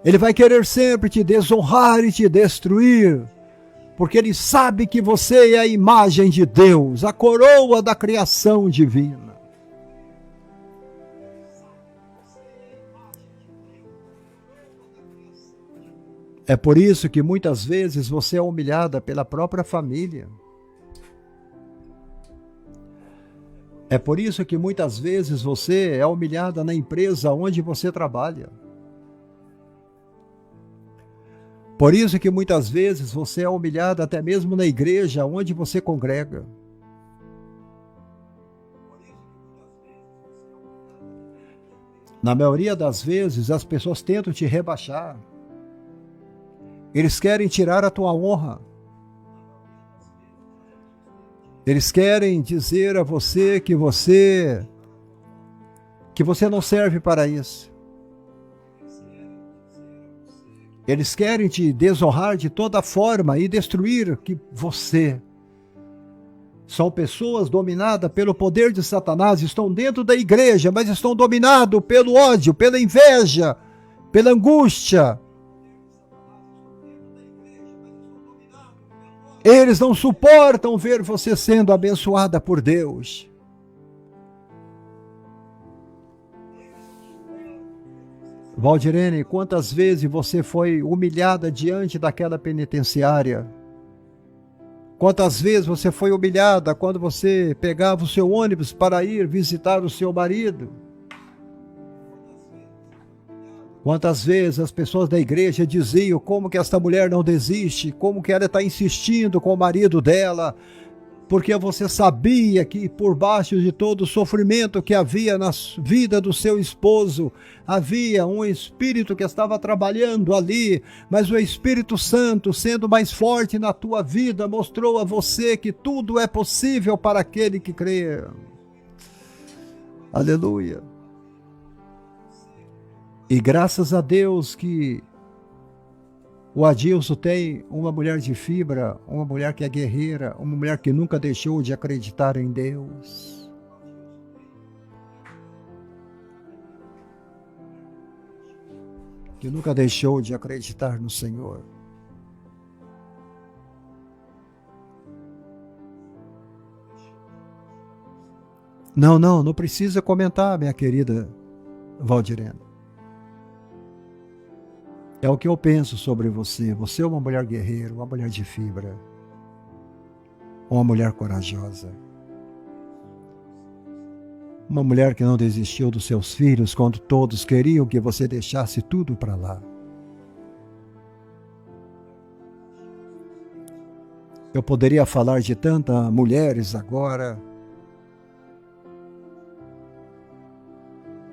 Ele vai querer sempre te desonrar e te destruir, porque ele sabe que você é a imagem de Deus, a coroa da criação divina. É por isso que muitas vezes você é humilhada pela própria família. É por isso que muitas vezes você é humilhada na empresa onde você trabalha. Por isso que muitas vezes você é humilhada até mesmo na igreja onde você congrega. Na maioria das vezes as pessoas tentam te rebaixar. Eles querem tirar a tua honra. Eles querem dizer a você que você não serve para isso. Eles querem te desonrar de toda forma e destruir que você. São pessoas dominadas pelo poder de Satanás, estão dentro da igreja, mas estão dominados pelo ódio, pela inveja, pela angústia. Eles não suportam ver você sendo abençoada por Deus. Valdirene, quantas vezes você foi humilhada diante daquela penitenciária? Quantas vezes você foi humilhada quando você pegava o seu ônibus para ir visitar o seu marido? Quantas vezes as pessoas da igreja diziam como que esta mulher não desiste, como que ela está insistindo com o marido dela, porque você sabia que por baixo de todo o sofrimento que havia na vida do seu esposo, havia um Espírito que estava trabalhando ali, mas o Espírito Santo, sendo mais forte na tua vida, mostrou a você que tudo é possível para aquele que crê. Aleluia. E graças a Deus que o Adilson tem uma mulher de fibra, uma mulher que é guerreira, uma mulher que nunca deixou de acreditar em Deus. Que nunca deixou de acreditar no Senhor. Não precisa comentar, minha querida Valdirena. É o que eu penso sobre você. Você é uma mulher guerreira, uma mulher de fibra, uma mulher corajosa. Uma mulher que não desistiu dos seus filhos quando todos queriam que você deixasse tudo para lá. Eu poderia falar de tantas mulheres agora.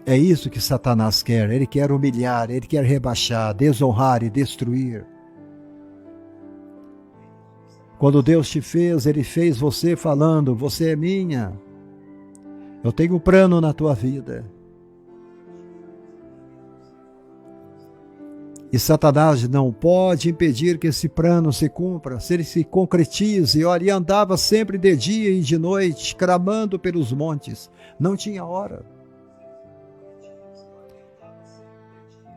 É isso que Satanás quer. Ele quer humilhar, ele quer rebaixar, desonrar e destruir. Quando Deus te fez, ele fez você falando: você é minha. Eu tenho um plano na tua vida. E Satanás não pode impedir que esse plano se cumpra, se ele se concretize. Olha, ele andava sempre de dia e de noite, clamando pelos montes. Não tinha hora.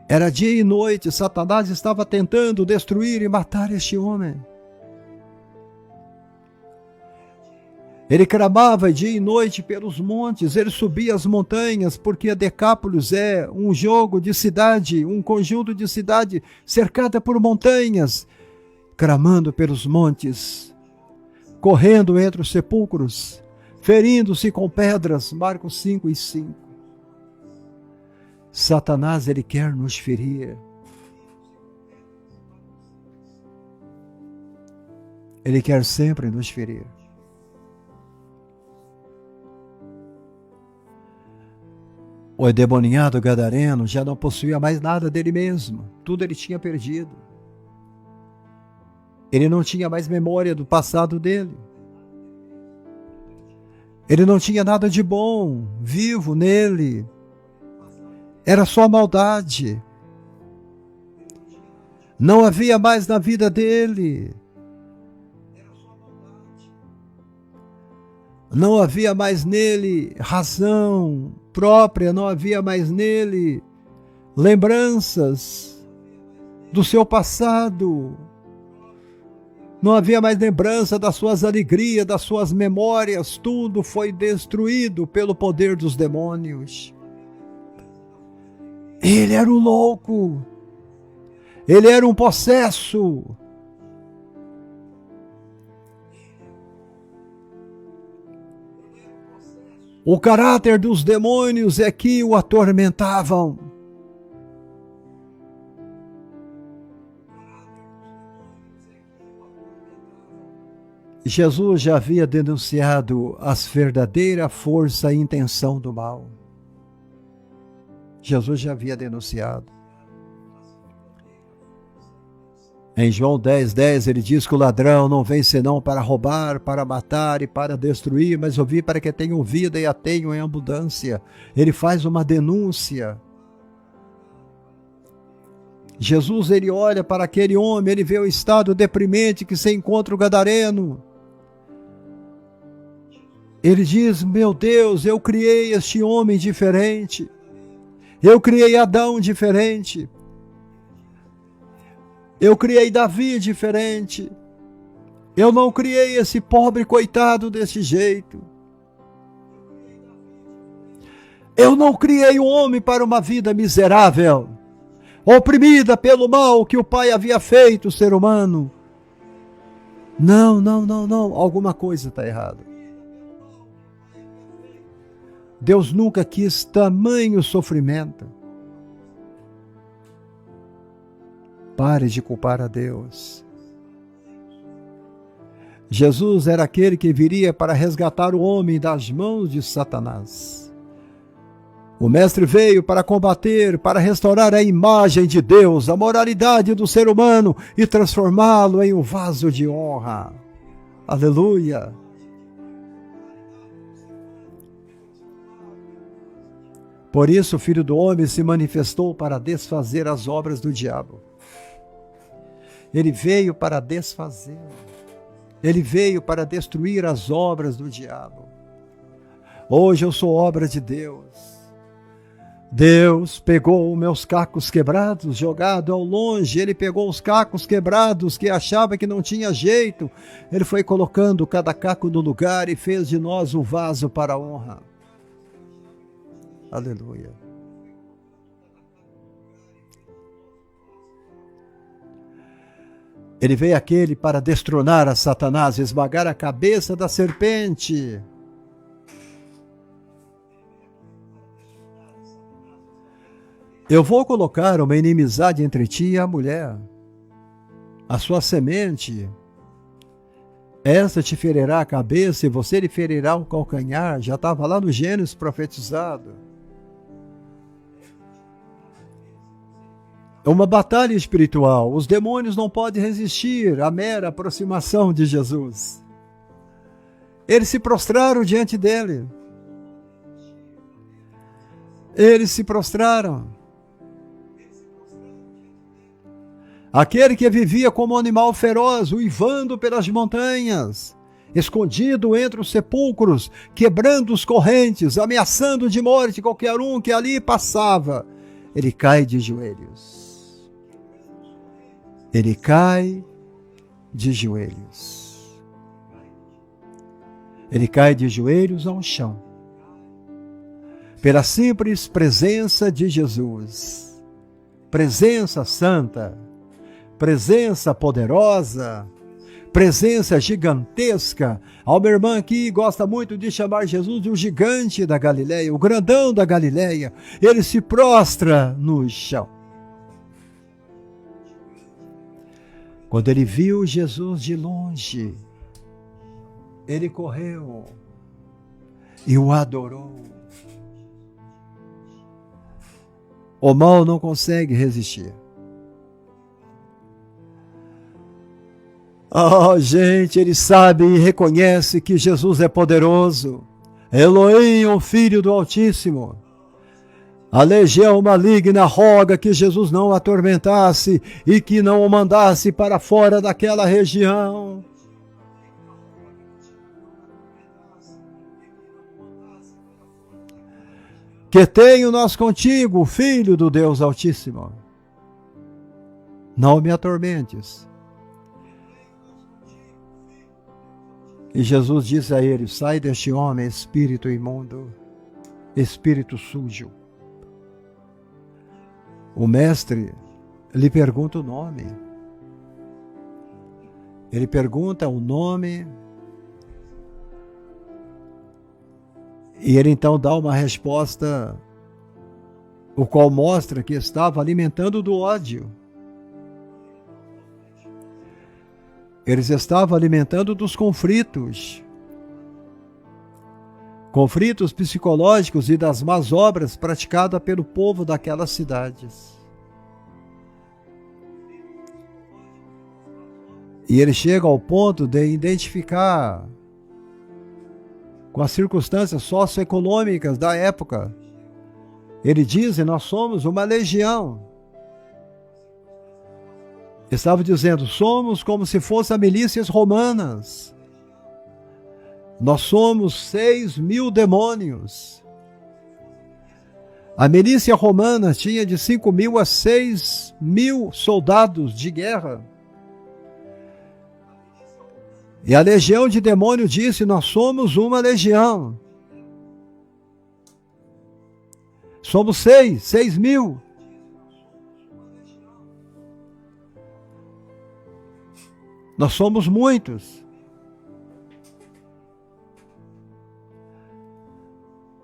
Era dia e noite, Satanás estava tentando destruir e matar este homem. Ele clamava dia e noite pelos montes, ele subia as montanhas, porque a Decápolis é um jogo de cidade, um conjunto de cidade cercada por montanhas, clamando pelos montes, correndo entre os sepulcros, ferindo-se com pedras, Marcos 5:5. Satanás, ele quer nos ferir. Ele quer sempre nos ferir. O endemoniado gadareno já não possuía mais nada dele mesmo. Tudo ele tinha perdido. Ele não tinha mais memória do passado dele. Ele não tinha nada de bom vivo nele. Era só maldade. Não havia mais na vida dele. Não havia mais nele razão própria, não havia mais nele lembranças do seu passado. Não havia mais lembrança das suas alegrias, das suas memórias. Tudo foi destruído pelo poder dos demônios. Ele era um louco. Ele era um possesso. O caráter dos demônios é que o atormentavam. Jesus já havia denunciado a verdadeira força e intenção do mal. Jesus já havia denunciado. Em João 10:10 ele diz que o ladrão não vem senão para roubar, para matar e para destruir, mas eu vim para que tenham vida e a tenham em abundância. Ele faz uma denúncia. Jesus, ele olha para aquele homem, ele vê o estado deprimente que se encontra o gadareno. Ele diz: meu Deus, eu criei este homem diferente. Eu criei Adão diferente. Eu criei Davi diferente. Eu não criei esse pobre coitado desse jeito. Eu não criei um homem para uma vida miserável, oprimida pelo mal que o Pai havia feito o ser humano. Não. Alguma coisa está errada. Deus nunca quis tamanho sofrimento. Pare de culpar a Deus. Jesus era aquele que viria para resgatar o homem das mãos de Satanás. O Mestre veio para combater, para restaurar a imagem de Deus, a moralidade do ser humano e transformá-lo em um vaso de honra. Aleluia! Por isso o Filho do Homem se manifestou para desfazer as obras do diabo. Ele veio para desfazer. Ele veio para destruir as obras do diabo. Hoje eu sou obra de Deus. Deus pegou os meus cacos quebrados, jogado ao longe. Ele pegou os cacos quebrados que achava que não tinha jeito. Ele foi colocando cada caco no lugar e fez de nós um vaso para a honra. Aleluia. Ele veio aquele para destronar a Satanás, esmagar a cabeça da serpente. Eu vou colocar uma inimizade entre ti e a mulher, a sua semente. Essa te ferirá a cabeça e você lhe ferirá o calcanhar. Já estava lá no Gênesis profetizado. É uma batalha espiritual. Os demônios não podem resistir à mera aproximação de Jesus. Eles se prostraram diante dele. Eles se prostraram. Aquele que vivia como um animal feroz, uivando pelas montanhas, escondido entre os sepulcros, quebrando os correntes, ameaçando de morte qualquer um que ali passava, ele cai de joelhos. Ele cai de joelhos. Ele cai de joelhos ao chão, pela simples presença de Jesus. Presença santa, presença poderosa, presença gigantesca. A minha irmã aqui gosta muito de chamar Jesus de um gigante da Galileia, o grandão da Galileia. Ele se prostra no chão. Quando ele viu Jesus de longe, ele correu e o adorou. O mal não consegue resistir. Oh, gente, ele sabe e reconhece que Jesus é poderoso. Elohim, o Filho do Altíssimo. A legião maligna roga que Jesus não o atormentasse e que não o mandasse para fora daquela região. Que tenho nós contigo, Filho do Deus Altíssimo. Não me atormentes. E Jesus disse a ele: sai deste homem, espírito imundo, espírito sujo. O mestre lhe pergunta o nome. Ele pergunta o nome. E ele então dá uma resposta, o qual mostra que estava alimentando do ódio. Eles estavam alimentando dos conflitos. Conflitos psicológicos e das más obras praticadas pelo povo daquelas cidades. E ele chega ao ponto de identificar com as circunstâncias socioeconômicas da época. Ele diz: nós somos uma legião. Estava dizendo, somos como se fossem milícias romanas. Nós somos 6.000 demônios. A milícia romana tinha de 5.000 a 6.000 soldados de guerra. E a legião de demônios disse, nós somos uma legião. Somos 6.000. Nós somos muitos.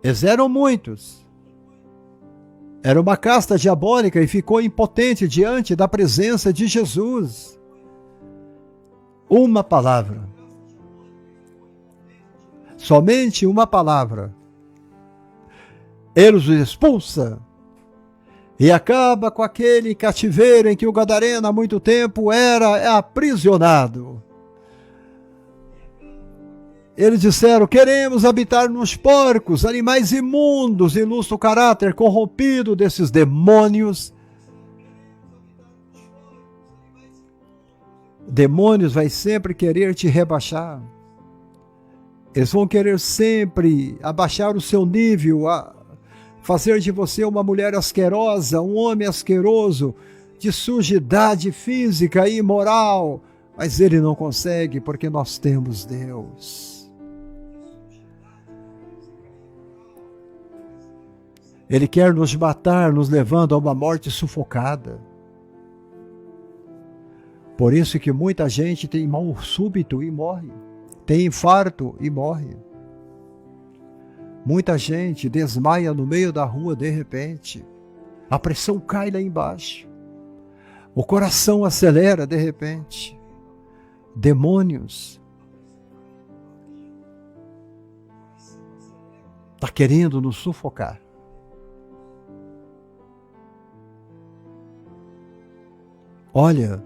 Eles eram muitos. Era uma casta diabólica e ficou impotente diante da presença de Jesus. Uma palavra. Somente uma palavra. Ele os expulsa. E acaba com aquele cativeiro em que o gadareno há muito tempo era aprisionado. Eles disseram, queremos habitar nos porcos, animais imundos, ilustra o caráter corrompido desses demônios. Demônios vai sempre querer te rebaixar. Eles vão querer sempre abaixar o seu nível, fazer de você uma mulher asquerosa, um homem asqueroso, de sujidade física e moral. Mas ele não consegue, porque nós temos Deus. Ele quer nos matar, nos levando a uma morte sufocada. Por isso que muita gente tem mal súbito e morre. Tem infarto e morre. Muita gente desmaia no meio da rua de repente. A pressão cai lá embaixo. O coração acelera de repente. Demônios. Está querendo nos sufocar. Olha,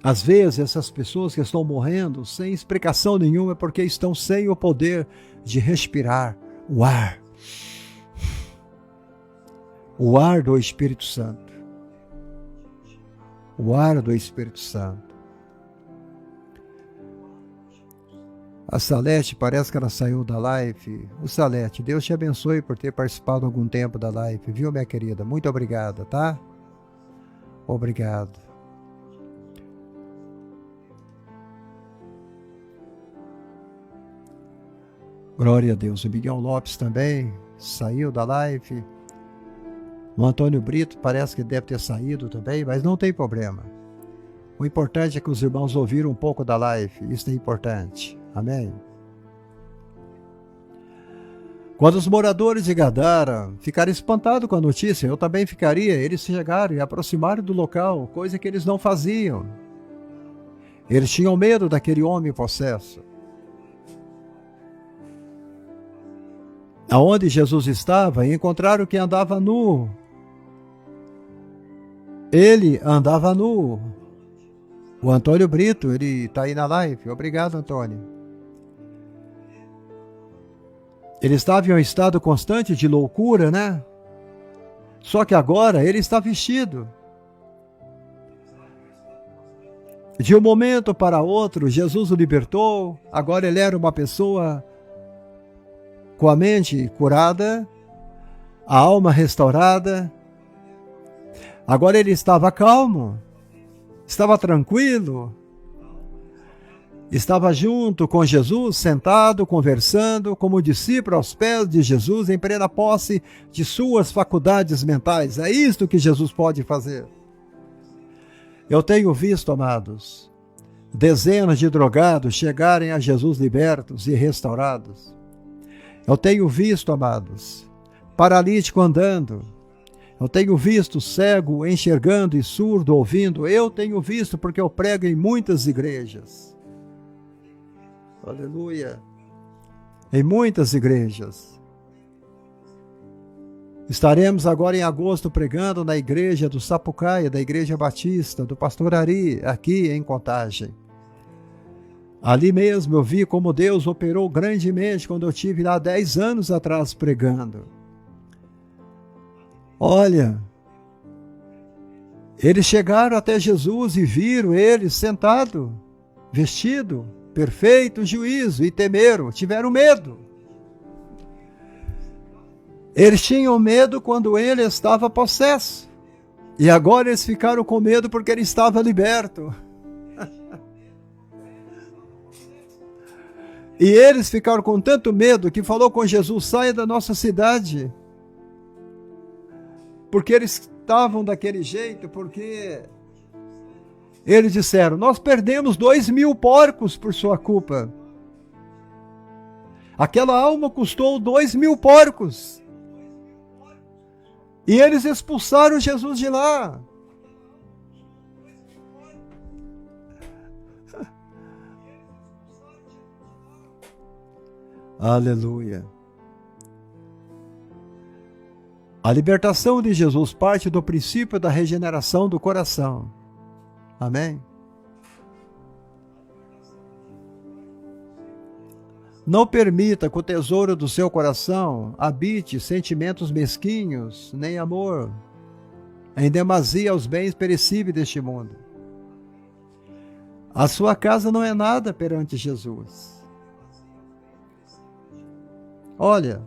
às vezes essas pessoas que estão morrendo sem explicação nenhuma é porque estão sem o poder de respirar o ar. O ar do Espírito Santo. O ar do Espírito Santo. A Salete, parece que ela saiu da live. O Salete, Deus te abençoe por ter participado algum tempo da live, viu, minha querida? Muito obrigada, tá? Obrigado. Glória a Deus. O Miguel Lopes também saiu da live. O Antônio Brito parece que deve ter saído também, mas não tem problema. O importante é que os irmãos ouviram um pouco da live. Isso é importante. Amém? Quando os moradores de Gadara ficaram espantados com a notícia, eu também ficaria. Eles chegaram e aproximaram do local, coisa que eles não faziam. Eles tinham medo daquele homem possesso. Aonde Jesus estava, encontraram que andava nu. Ele andava nu. O Antônio Brito, ele está aí na live. Obrigado, Antônio. Ele estava em um estado constante de loucura, né? Só que agora ele está vestido. De um momento para outro, Jesus o libertou. Agora ele era uma pessoa com a mente curada, a alma restaurada. Agora ele estava calmo, estava tranquilo. Estava junto com Jesus, sentado, conversando, como discípulo aos pés de Jesus, em plena posse de suas faculdades mentais. É isto que Jesus pode fazer. Eu tenho visto, amados, dezenas de drogados chegarem a Jesus libertos e restaurados. Eu tenho visto, amados, paralítico andando. Eu tenho visto cego enxergando e surdo ouvindo. Eu tenho visto porque eu prego em muitas igrejas. Aleluia. Em muitas igrejas. Estaremos agora em agosto pregando na igreja do Sapucaia, da Igreja Batista, do Pastor Ari, aqui em Contagem. Ali mesmo eu vi como Deus operou grandemente quando eu estive lá 10 anos atrás pregando. Olha, eles chegaram até Jesus e viram ele sentado, vestido, perfeito juízo, e temeram, tiveram medo. Eles tinham medo quando ele estava possesso. E agora eles ficaram com medo porque ele estava liberto. E eles ficaram com tanto medo que falou com Jesus: saia da nossa cidade. Porque eles estavam daquele jeito, porque eles disseram: nós perdemos 2.000 porcos por sua culpa. Aquela alma custou 2.000 porcos. E eles expulsaram Jesus de lá. Aleluia. A libertação de Jesus parte do princípio da regeneração do coração. Amém? Não permita que o tesouro do seu coração habite sentimentos mesquinhos, nem amor, em demasia aos bens perecíveis deste mundo. A sua casa não é nada perante Jesus. Olha,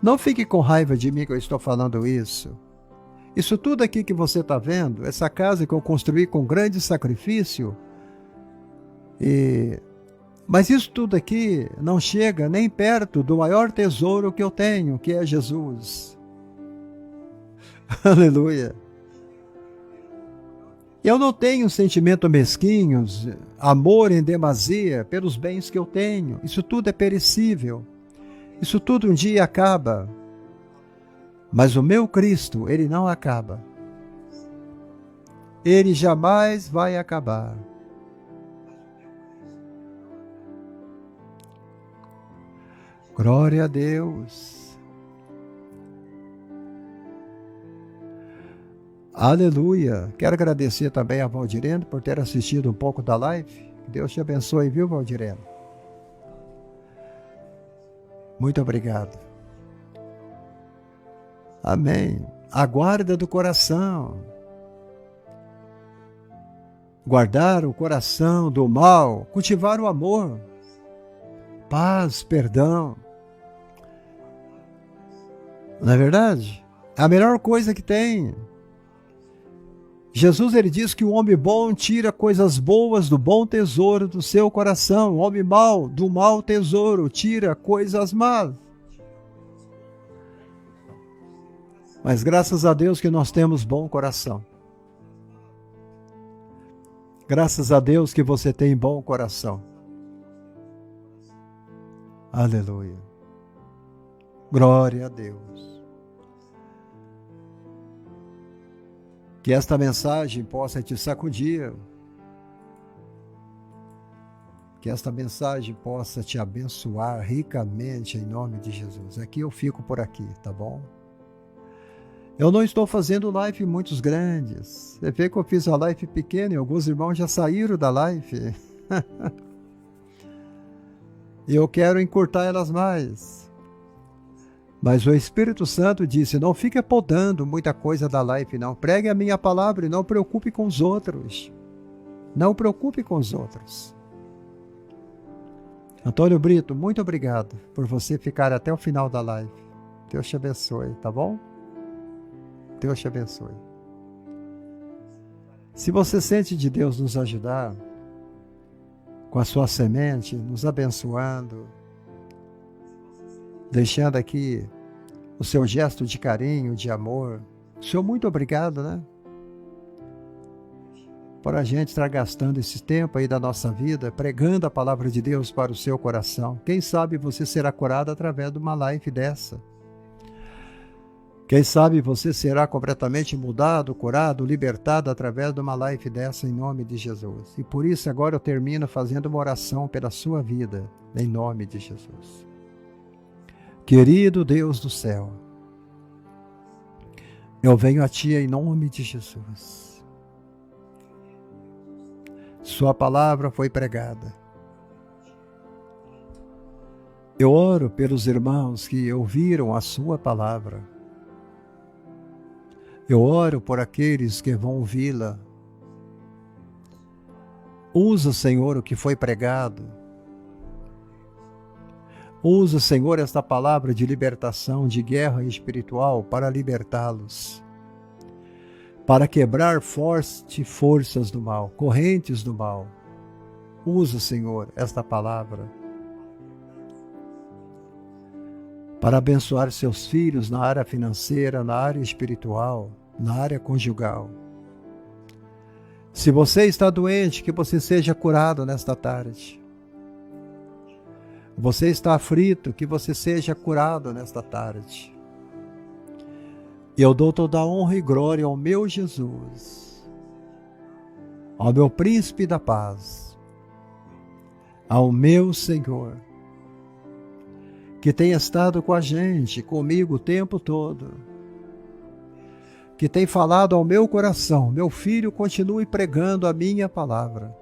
não fique com raiva de mim que eu estou falando isso. Isso tudo aqui que você está vendo, essa casa que eu construí com grande sacrifício, e Mas isso tudo aqui não chega nem perto do maior tesouro que eu tenho, que é Jesus. Aleluia. Eu não tenho sentimentos mesquinhos, amor em demasia pelos bens que eu tenho. Isso tudo é perecível. Isso tudo um dia acaba. Mas o meu Cristo, ele não acaba. Ele jamais vai acabar. Glória a Deus. Aleluia. Quero agradecer também a Valdirene por ter assistido um pouco da live. Que Deus te abençoe, viu, Valdirene? Muito obrigado. Amém. A guarda do coração. Guardar o coração do mal, cultivar o amor, paz, perdão. Não é verdade? É a melhor coisa que tem. Jesus, ele diz que o homem bom tira coisas boas do bom tesouro do seu coração. O homem mau, do mau tesouro, tira coisas más. Mas graças a Deus que nós temos bom coração. Graças a Deus que você tem bom coração. Aleluia. Glória a Deus. Que esta mensagem possa te sacudir. Que esta mensagem possa te abençoar ricamente em nome de Jesus. Aqui eu fico por aqui, tá bom? Eu não estou fazendo live muitos grandes. Você vê que eu fiz a live pequena e alguns irmãos já saíram da live. E eu quero encurtar elas mais. Mas o Espírito Santo disse, não fique podando muita coisa da live, não. Pregue a minha palavra e não preocupe com os outros. Não preocupe com os outros. Antônio Brito, muito obrigado por você ficar até o final da live. Deus te abençoe, tá bom? Deus te abençoe. Se você sente de Deus nos ajudar, com a sua semente, nos abençoando, deixando aqui o seu gesto de carinho, de amor. Senhor, muito obrigado, né? Por a gente estar gastando esse tempo aí da nossa vida, pregando a palavra de Deus para o seu coração. Quem sabe você será curado através de uma live dessa. Quem sabe você será completamente mudado, curado, libertado através de uma live dessa em nome de Jesus. E por isso agora eu termino fazendo uma oração pela sua vida, em nome de Jesus. Querido Deus do céu, eu venho a Ti em nome de Jesus. Sua palavra foi pregada. Eu oro pelos irmãos que ouviram a Sua palavra. Eu oro por aqueles que vão ouvi-la. Usa, Senhor, o que foi pregado. Usa, Senhor, esta palavra de libertação, de guerra espiritual para libertá-los. Para quebrar forças do mal, correntes do mal. Usa, Senhor, esta palavra para abençoar seus filhos na área financeira, na área espiritual, na área conjugal. Se você está doente, que você seja curado nesta tarde. Você está aflito, que você seja curado nesta tarde. Eu dou toda a honra e glória ao meu Jesus, ao meu príncipe da paz, ao meu Senhor, que tem estado com a gente, comigo o tempo todo, que tem falado ao meu coração, meu filho, continue pregando a minha palavra,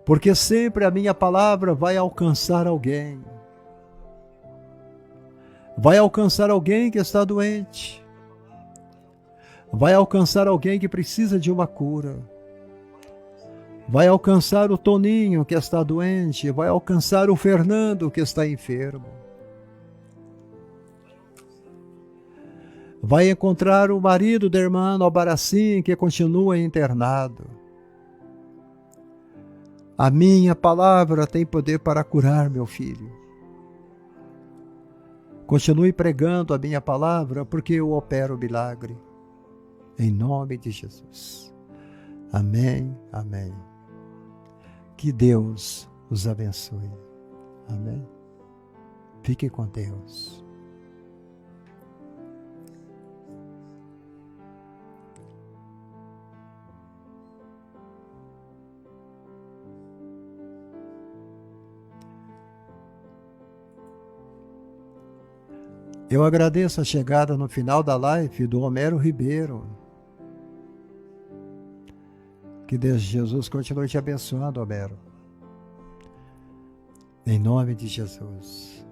porque sempre a minha palavra vai alcançar alguém, vai alcançar alguém que está doente, vai alcançar alguém que precisa de uma cura, vai alcançar o Toninho que está doente, vai alcançar o Fernando que está enfermo, vai encontrar o marido da irmã Albaracim que continua internado, A minha palavra tem poder para curar, meu filho. Continue pregando a minha palavra, porque eu opero o milagre. Em nome de Jesus. Amém, amém. Que Deus os abençoe. Amém. Fique com Deus. Eu agradeço a chegada no final da live do Homero Ribeiro. Que Deus Jesus continue te abençoando, Homero. Em nome de Jesus.